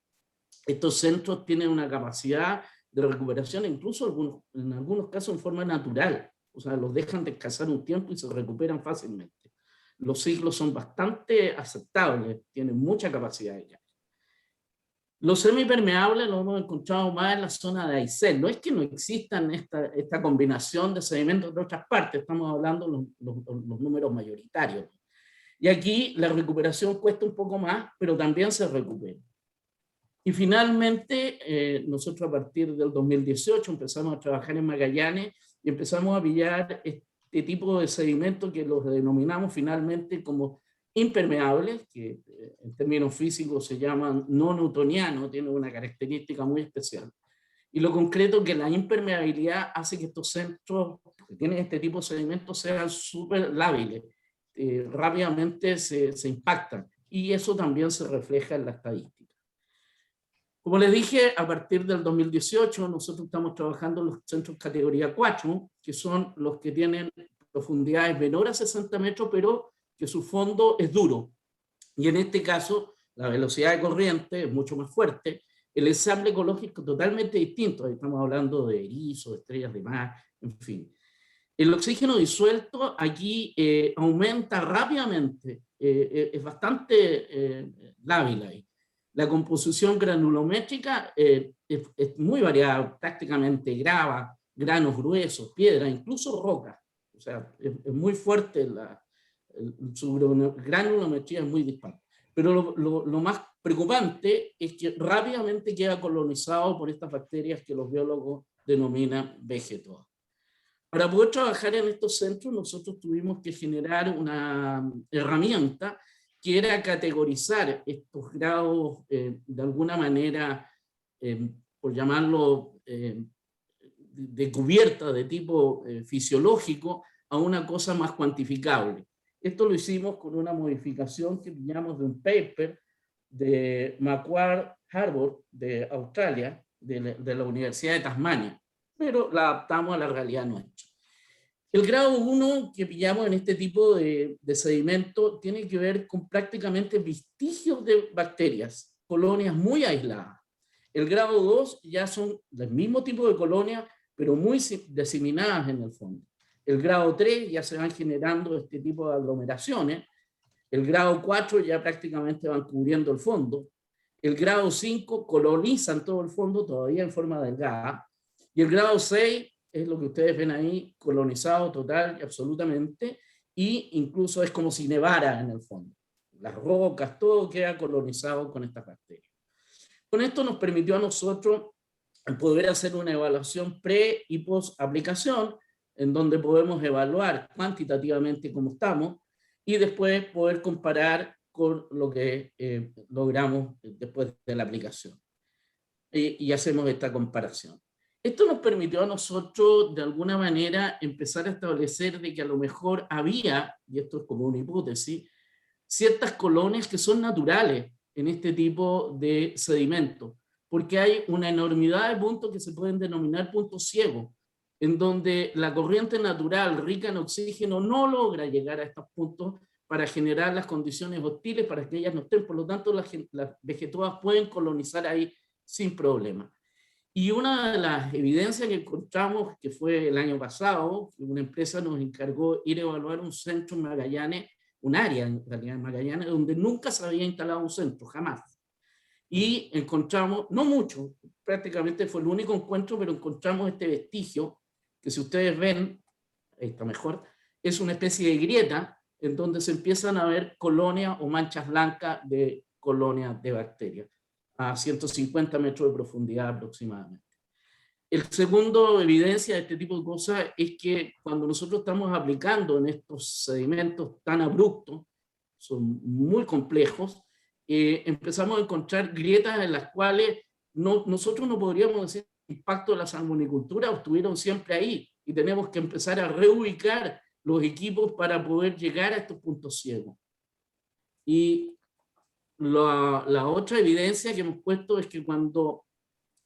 Estos centros tienen una capacidad de recuperación, incluso en algunos casos en forma natural. O sea, los dejan descansar un tiempo y se recuperan fácilmente. Los ciclos son bastante aceptables, tienen mucha capacidad de cambio. Los semipermeables los hemos encontrado más en la zona de Aysén. No es que no existan esta combinación de sedimentos de otras partes, estamos hablando de los números mayoritarios. Y aquí la recuperación cuesta un poco más, pero también se recupera. Y finalmente, nosotros a partir del 2018 empezamos a trabajar en Magallanes y empezamos a pillar este tipo de sedimentos que los denominamos finalmente como impermeables, que en términos físicos se llaman no newtonianos, tienen una característica muy especial. Y lo concreto es que la impermeabilidad hace que estos centros que tienen este tipo de sedimentos sean súper lábiles, rápidamente se impactan, y eso también se refleja en la estadística. Como les dije, a partir del 2018 nosotros estamos trabajando en los centros categoría 4, que son los que tienen profundidades menores a 60 metros, pero que su fondo es duro. Y en este caso, la velocidad de corriente es mucho más fuerte, el ensamble ecológico totalmente distinto. Ahí estamos hablando de erizos, estrellas de mar, en fin. El oxígeno disuelto aquí aumenta rápidamente, es bastante lábil ahí. La composición granulométrica es muy variada, prácticamente grava, granos gruesos, piedra, incluso roca. O sea, es muy fuerte, su granulometría es muy dispar. Pero lo más preocupante es que rápidamente queda colonizado por estas bacterias que los biólogos denominan vegetoas. Para poder trabajar en estos centros, nosotros tuvimos que generar una herramienta que era categorizar estos grados de alguna manera, por llamarlo, de cubierta de tipo fisiológico a una cosa más cuantificable. Esto lo hicimos con una modificación que pillamos de un paper de Macquarie Harbour de Australia, de la Universidad de Tasmania, pero la adaptamos a la realidad nuestra. El grado 1 que pillamos en este tipo de sedimento tiene que ver con prácticamente vestigios de bacterias, colonias muy aisladas. El grado 2 ya son del mismo tipo de colonias, pero muy diseminadas en el fondo. El grado 3 ya se van generando este tipo de aglomeraciones. El grado 4 ya prácticamente van cubriendo el fondo. El grado 5 colonizan todo el fondo, todavía en forma delgada. Y el grado 6 es lo que ustedes ven ahí, colonizado total y absolutamente, y incluso es como si nevara en el fondo. Las rocas, todo queda colonizado con estas bacterias. Con esto nos permitió a nosotros poder hacer una evaluación pre y post aplicación, en donde podemos evaluar cuantitativamente cómo estamos y después poder comparar con lo que logramos después de la aplicación. Y hacemos esta comparación. Esto nos permitió a nosotros, de alguna manera, empezar a establecer de que a lo mejor había, y esto es como una hipótesis, ciertas colonias que son naturales en este tipo de sedimentos, porque hay una enormidad de puntos que se pueden denominar puntos ciegos, en donde la corriente natural rica en oxígeno no logra llegar a estos puntos para generar las condiciones hostiles para que ellas no estén. Por lo tanto, las vegetoas pueden colonizar ahí sin problema. Y una de las evidencias que encontramos, que fue el año pasado, una empresa nos encargó ir a evaluar un centro en Magallanes, un área en realidad en Magallanes, donde nunca se había instalado un centro, jamás. Y encontramos, no mucho, prácticamente fue el único encuentro, pero encontramos este vestigio que si ustedes ven, ahí está mejor, es una especie de grieta en donde se empiezan a ver colonias o manchas blancas de colonias de bacterias a 150 metros de profundidad aproximadamente. El segundo evidencia de este tipo de cosas es que cuando nosotros estamos aplicando en estos sedimentos tan abruptos, son muy complejos, empezamos a encontrar grietas en las cuales nosotros no podríamos decir que el impacto de la salmonicultura estuvieron siempre ahí, y tenemos que empezar a reubicar los equipos para poder llegar a estos puntos ciegos. Y la otra evidencia que hemos puesto es que cuando,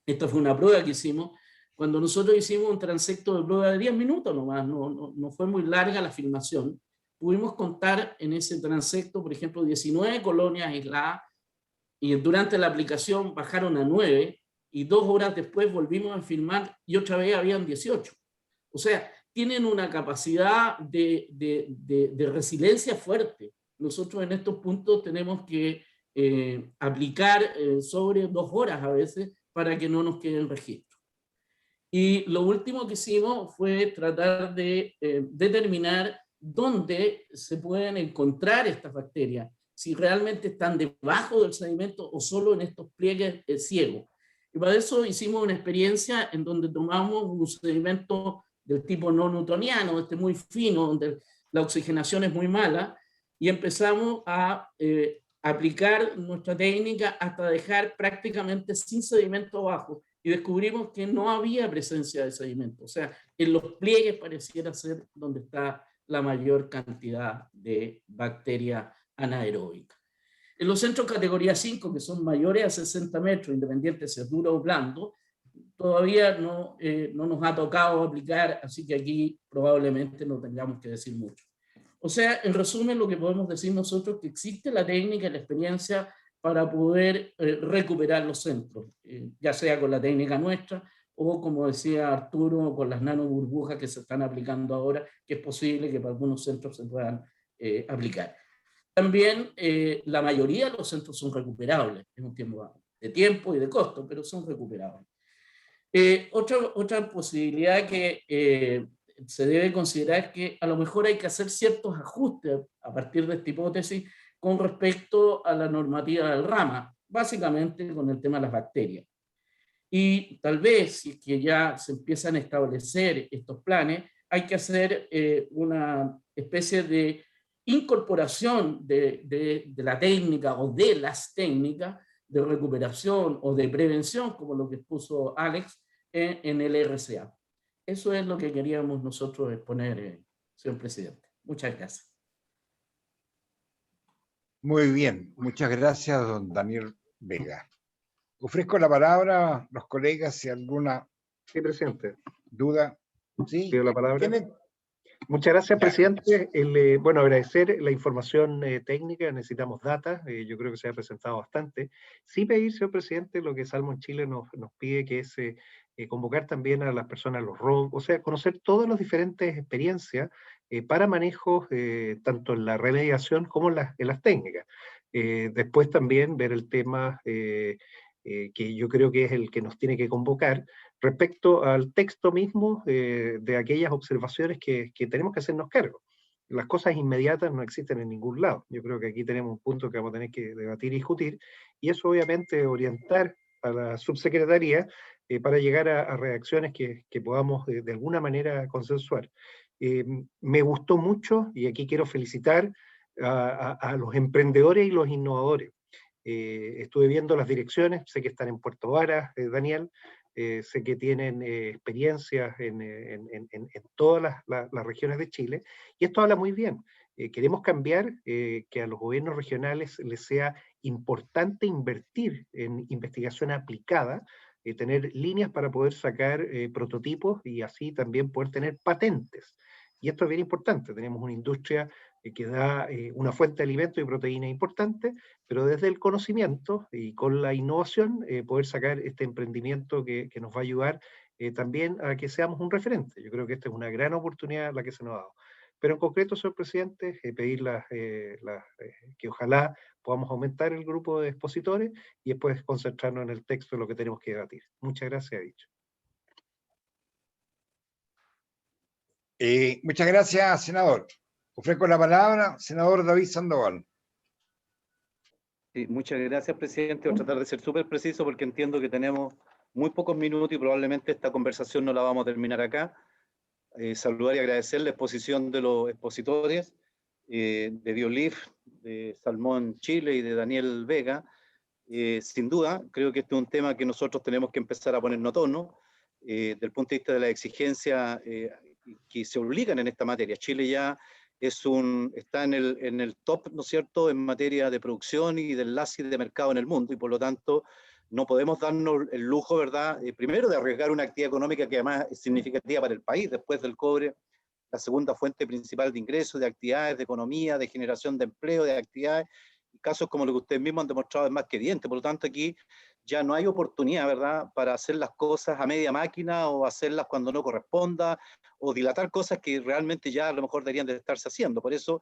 esta fue una prueba que hicimos, cuando nosotros hicimos un transecto de prueba de 10 minutos nomás, no fue muy larga la filmación, pudimos contar en ese transecto, por ejemplo, 19 colonias aisladas, y durante la aplicación bajaron a 9, y 2 horas después volvimos a filmar y otra vez habían 18. O sea, tienen una capacidad de resiliencia fuerte. Nosotros en estos puntos tenemos que aplicar sobre 2 horas a veces para que no nos queden registros. Y lo último que hicimos fue tratar de determinar dónde se pueden encontrar estas bacterias, si realmente están debajo del sedimento o solo en estos pliegues ciegos. Y para eso hicimos una experiencia en donde tomamos un sedimento del tipo no newtoniano, muy fino, donde la oxigenación es muy mala, y empezamos a aplicar nuestra técnica hasta dejar prácticamente sin sedimento abajo, y descubrimos que no había presencia de sedimento. O sea, en los pliegues pareciera ser donde está la mayor cantidad de bacterias anaeróbicas. En los centros categoría 5, que son mayores a 60 metros, independiente si es duro o blando, todavía no nos ha tocado aplicar, así que aquí probablemente no tengamos que decir mucho. O sea, en resumen, lo que podemos decir nosotros es que existe la técnica y la experiencia para poder recuperar los centros, ya sea con la técnica nuestra o, como decía Arturo, con las nanoburbujas que se están aplicando ahora, que es posible que para algunos centros se puedan aplicar. También la mayoría de los centros son recuperables en un tiempo de tiempo y de costo, pero son recuperables. Otra posibilidad que se debe considerar es que a lo mejor hay que hacer ciertos ajustes a partir de esta hipótesis con respecto a la normativa del RAMA, básicamente con el tema de las bacterias. Y tal vez, si es que ya se empiezan a establecer estos planes, hay que hacer una especie de incorporación de la técnica o de las técnicas de recuperación o de prevención, como lo que puso Alex, en el RCA. Eso es lo que queríamos nosotros exponer, señor presidente. Muchas gracias. Muy bien, muchas gracias, don Daniel Vega. Ofrezco la palabra a los colegas si alguna Sí, presidente. duda. ¿Sí? Pido la palabra. ¿Tienen? Muchas gracias, presidente. Bueno, agradecer la información técnica, necesitamos data, yo creo que se ha presentado bastante. Sí pedir, señor presidente, lo que Salmon Chile nos pide, que es convocar también a las personas, los ROC, o sea, conocer todas las diferentes experiencias para manejos, tanto en la remediación como en las técnicas. Después también ver el tema que yo creo que es el que nos tiene que convocar, respecto al texto mismo de aquellas observaciones que tenemos que hacernos cargo. Las cosas inmediatas no existen en ningún lado. Yo creo que aquí tenemos un punto que vamos a tener que debatir y discutir, y eso obviamente orientar a la subsecretaría para llegar a reacciones que podamos de alguna manera consensuar. Me gustó mucho, y aquí quiero felicitar a los emprendedores y los innovadores. Estuve viendo las direcciones, sé que están en Puerto Varas, Daniel, sé que tienen experiencias en todas las regiones de Chile, y esto habla muy bien. Queremos cambiar, que a los gobiernos regionales les sea importante invertir en investigación aplicada, tener líneas para poder sacar prototipos y así también poder tener patentes. Y esto es bien importante, tenemos una industria que da una fuente de alimento y proteína importante, pero desde el conocimiento y con la innovación poder sacar este emprendimiento que nos va a ayudar también a que seamos un referente. Yo creo que esta es una gran oportunidad la que se nos ha dado. Pero en concreto, señor presidente, pedir que ojalá podamos aumentar el grupo de expositores y después concentrarnos en el texto de lo que tenemos que debatir. Muchas gracias, he dicho. Muchas gracias, senador. Ofrezco la palabra, senador David Sandoval. Sí, muchas gracias, presidente. Voy a tratar de ser súper preciso porque entiendo que tenemos muy pocos minutos y probablemente esta conversación no la vamos a terminar acá. Saludar y agradecer la exposición de los expositores de BioLife, de Salmón Chile y de Daniel Vega. Sin duda, creo que este es un tema que nosotros tenemos que empezar a ponernos a tono desde el punto de vista de la exigencia que se obligan en esta materia. Chile ya está en el top, ¿no es cierto?, en materia de producción y de enlace de mercado en el mundo, y por lo tanto no podemos darnos el lujo, ¿verdad?, primero de arriesgar una actividad económica que además es significativa para el país, después del cobre, la segunda fuente principal de ingresos, de actividades, de economía, de generación de empleo, de actividades, y casos como lo que ustedes mismos han demostrado es más que evidente. Por lo tanto, aquí ya no hay oportunidad, ¿verdad?, para hacer las cosas a media máquina o hacerlas cuando no corresponda, o dilatar cosas que realmente ya a lo mejor deberían de estarse haciendo. Por eso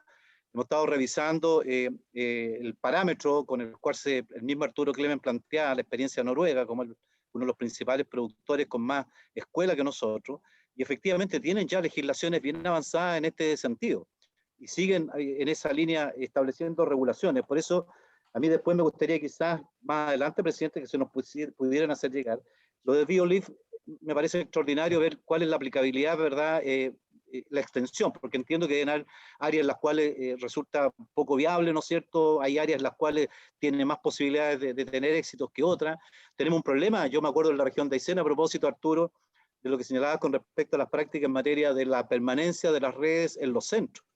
hemos estado revisando el parámetro con el cual el mismo Arturo Clemen plantea la experiencia noruega como uno de los principales productores con más escuela que nosotros, y efectivamente tienen ya legislaciones bien avanzadas en este sentido, y siguen en esa línea estableciendo regulaciones. Por eso a mí después me gustaría quizás más adelante, presidente, que se nos pudieran hacer llegar. Lo de BioLife me parece extraordinario ver cuál es la aplicabilidad, ¿verdad?, la extensión, porque entiendo que hay áreas en las cuales resulta poco viable, ¿no es cierto? Hay áreas en las cuales tiene más posibilidades de tener éxitos que otras. Tenemos un problema, yo me acuerdo en la región de Aysén, a propósito, Arturo, de lo que señalaba con respecto a las prácticas en materia de la permanencia de las redes en los centros.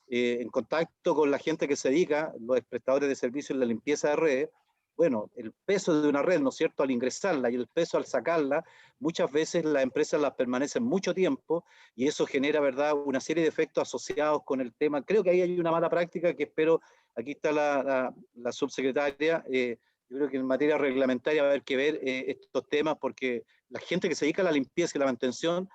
En contacto con la gente que se dedica, los prestadores de servicios en la limpieza de redes, bueno, el peso de una red, ¿no es cierto?, al ingresarla y el peso al sacarla, muchas veces las empresas las permanecen mucho tiempo y eso genera, ¿verdad?, una serie de efectos asociados con el tema. Creo que ahí hay una mala práctica que espero, aquí está la subsecretaria, yo creo que en materia reglamentaria va a haber que ver estos temas porque la gente que se dedica a la limpieza y la mantención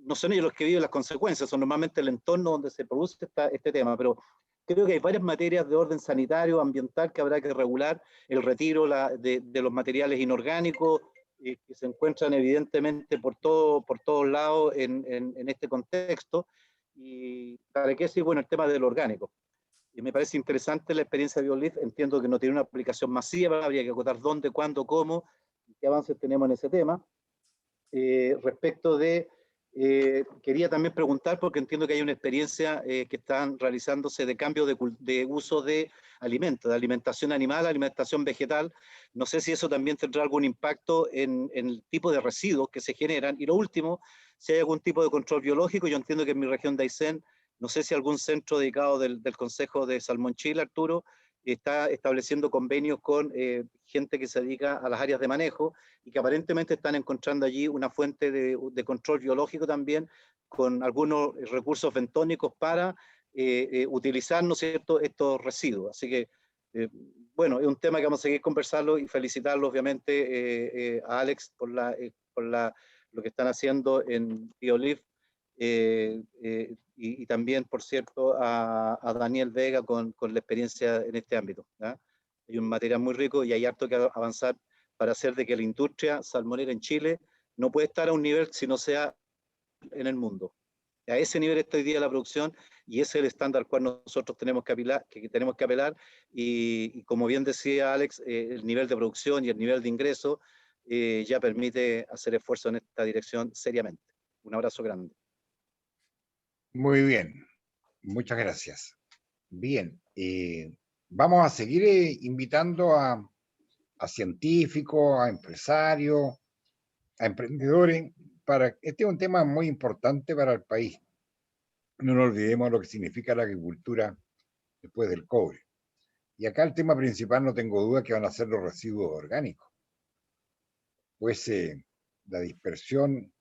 no son ellos los que viven las consecuencias, son normalmente el entorno donde se produce este tema, pero creo que hay varias materias de orden sanitario, ambiental, que habrá que regular, el retiro de los materiales inorgánicos, que se encuentran evidentemente por todos lados en este contexto, y para qué decir, bueno, el tema del orgánico. Y me parece interesante la experiencia de BioLife, entiendo que no tiene una aplicación masiva, habría que acotar dónde, cuándo, cómo, qué avances tenemos en ese tema. Respecto de, quería también preguntar, porque entiendo que hay una experiencia que están realizándose de cambio de uso de alimentos, de alimentación animal a alimentación vegetal. No sé si eso también tendrá algún impacto en el tipo de residuos que se generan. Y lo último, si hay algún tipo de control biológico. Yo entiendo que en mi región de Aysén, no sé si algún centro dedicado del Consejo de Salmón Chile, Arturo, está estableciendo convenios con gente que se dedica a las áreas de manejo y que aparentemente están encontrando allí una fuente de control biológico también, con algunos recursos bentónicos para utilizar, ¿no es cierto?, estos residuos. Así que, bueno, es un tema que vamos a seguir conversando y felicitarlo obviamente a Alex por lo que están haciendo en BioLife. Y también, por cierto, a Daniel Vega con la experiencia en este ámbito, ¿ya? Hay un material muy rico y hay harto que avanzar para hacer de que la industria salmonera en Chile no puede estar a un nivel si no sea en el mundo. A ese nivel está hoy día la producción y ese es el estándar al cual nosotros tenemos que apelar, y como bien decía Alex, el nivel de producción y el nivel de ingreso ya permite hacer esfuerzo en esta dirección seriamente. Un abrazo grande. Muy bien, muchas gracias. Bien, vamos a seguir invitando a científicos, a empresarios, a emprendedores, este es un tema muy importante para el país. No nos olvidemos lo que significa la agricultura después del cobre. Y acá el tema principal, no tengo duda, que van a ser los residuos orgánicos. Pues la dispersión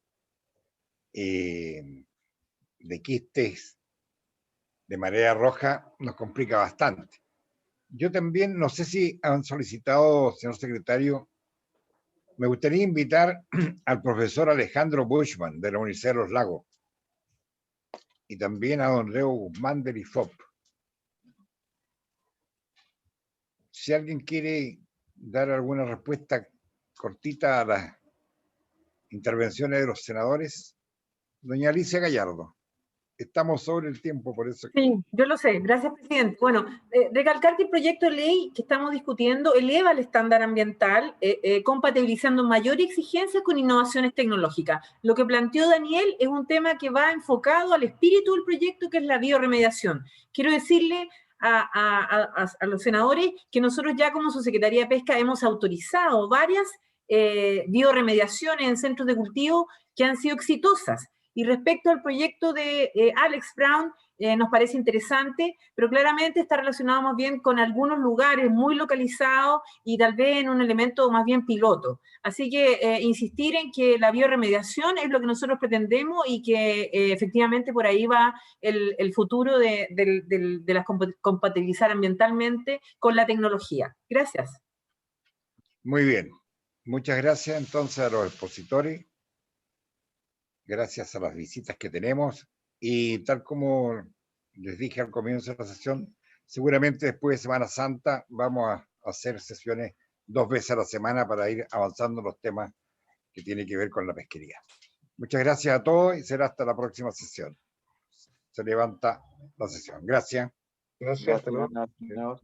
de quistes de marea roja nos complica bastante. Yo también, no sé si han solicitado, señor secretario, me gustaría invitar al profesor Alejandro Bushman de la Universidad de los Lagos y también a don Leo Guzmán del IFOP. Si alguien quiere dar alguna respuesta cortita a las intervenciones de los senadores, doña Alicia Gallardo. estamos sobre el tiempo, por eso. Sí, yo lo sé. Gracias, presidente. Bueno, recalcar que el proyecto de ley que estamos discutiendo eleva el estándar ambiental, compatibilizando mayores exigencias con innovaciones tecnológicas. Lo que planteó Daniel es un tema que va enfocado al espíritu del proyecto, que es la bioremediación. Quiero decirle a los senadores que nosotros ya como Subsecretaría de Pesca hemos autorizado varias bioremediaciones en centros de cultivo que han sido exitosas. Y respecto al proyecto de Alex Brown, nos parece interesante, pero claramente está relacionado más bien con algunos lugares muy localizados y tal vez en un elemento más bien piloto. Así que insistir en que la bioremediación es lo que nosotros pretendemos y que efectivamente por ahí va el futuro de las compatibilizar ambientalmente con la tecnología. Gracias. Muy bien. Muchas gracias entonces a los expositores. Gracias a las visitas que tenemos. Y tal como les dije al comienzo de la sesión, seguramente después de Semana Santa vamos a hacer sesiones 2 veces a la semana para ir avanzando en los temas que tienen que ver con la pesquería. Muchas gracias a todos y será hasta la próxima sesión. Se levanta la sesión. Gracias. Gracias. Hasta luego. Gracias. Adiós.